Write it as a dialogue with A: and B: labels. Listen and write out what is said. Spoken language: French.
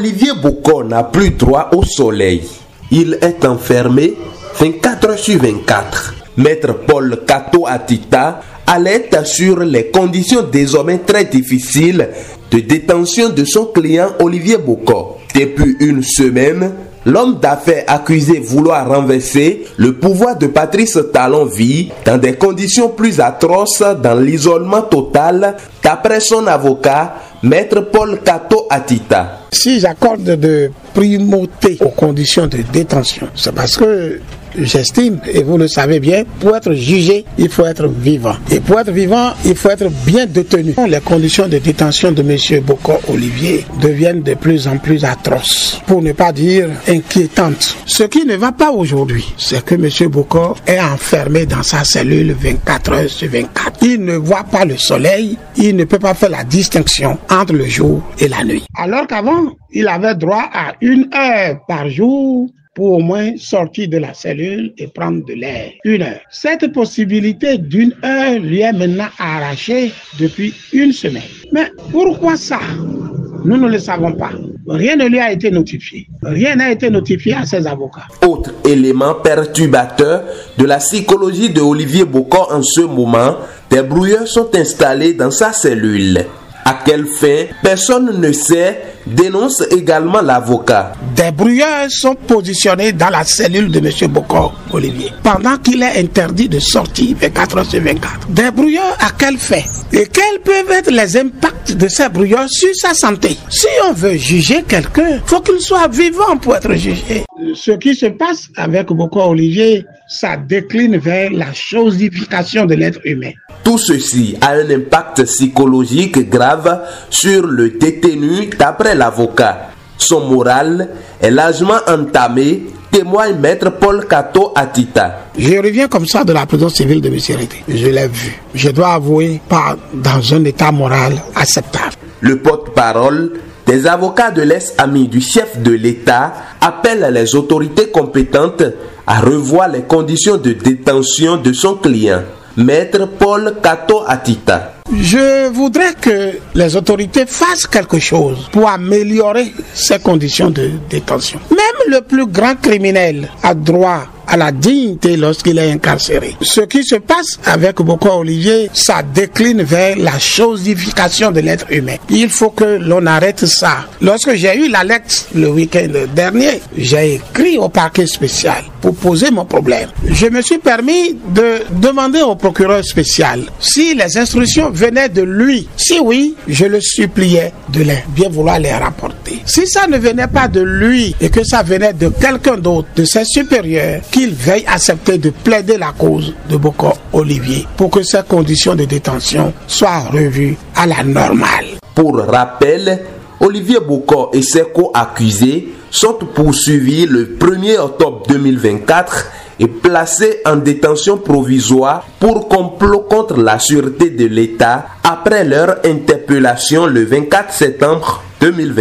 A: Olivier Boko n'a plus droit au soleil. Il est enfermé 24 heures sur 24. Maître Paul Kato Atita alerte sur les conditions désormais très difficiles de détention de son client Olivier Boko. Depuis une semaine, l'homme d'affaires accusé vouloir renverser le pouvoir de Patrice Talon vit dans des conditions plus atroces dans l'isolement total, d'après son avocat, Maître Paul Kato Atita.
B: Si j'accorde de primauté aux conditions de détention, c'est parce que j'estime, et vous le savez bien, pour être jugé, il faut être vivant. Et pour être vivant, il faut être bien détenu. Les conditions de détention de M. Boko Olivier deviennent de plus en plus atroces, pour ne pas dire inquiétantes. Ce qui ne va pas aujourd'hui, c'est que M. Boko est enfermé dans sa cellule 24 heures sur 24. Il ne voit pas le soleil, il ne peut pas faire la distinction entre le jour et la nuit. Alors qu'avant, il avait droit à 1 heure par jour pour au moins sortir de la cellule et prendre de l'air. 1 heure. Cette possibilité d'1 heure lui est maintenant arrachée depuis 1 semaine. Mais pourquoi ça? Nous ne le savons pas. Rien ne lui a été notifié. Rien n'a été notifié à ses avocats.
A: Autre élément perturbateur de la psychologie de Olivier Boko en ce moment, des brouilleurs sont installés dans sa cellule. À quelle fin? Personne ne sait, dénonce également l'avocat.
B: Des brouilleurs sont positionnés dans la cellule de M. Boko Olivier pendant qu'il est interdit de sortir 24 heures sur 24. Des brouilleurs à quelle fin? Et quels peuvent être les impacts de ces brouilleurs sur sa santé? Si on veut juger quelqu'un, il faut qu'il soit vivant pour être jugé. Ce qui se passe avec Boko Olivier, ça décline vers la chosification de l'être humain.
A: Tout ceci a un impact psychologique grave sur le détenu d'après l'avocat. Son moral est largement entamé, témoigne Maître Paul Kato Atita.
B: Je reviens comme ça de la prison civile de M. Rété. Je l'ai vu. Je dois avouer, pas dans un état moral acceptable.
A: Le porte-parole des avocats de l'ex-ami du chef de l'État appelle les autorités compétentes à revoir les conditions de détention de son client. Maître Paul Kato Atita.
B: Je voudrais que les autorités fassent quelque chose pour améliorer ces conditions de détention. Même le plus grand criminel a droit à la dignité lorsqu'il est incarcéré. Ce qui se passe avec Boko Olivier, ça décline vers la chosification de l'être humain. Il faut que l'on arrête ça. Lorsque j'ai eu la lettre le week-end dernier, j'ai écrit au parquet spécial pour poser mon problème. Je me suis permis de demander au procureur spécial si les instructions venaient de lui. Si oui, je le suppliais de bien vouloir les rapporter. Si ça ne venait pas de lui et que ça venait de quelqu'un d'autre, de ses supérieurs, qu'il veille à accepter de plaider la cause de Boko Olivier pour que ces conditions de détention soient revues à la normale.
A: Pour rappel, Olivier Boko et ses co-accusés sont poursuivis le 1er octobre 2024 et placés en détention provisoire pour complot contre la sûreté de l'État après leur interpellation le 24 septembre 2024.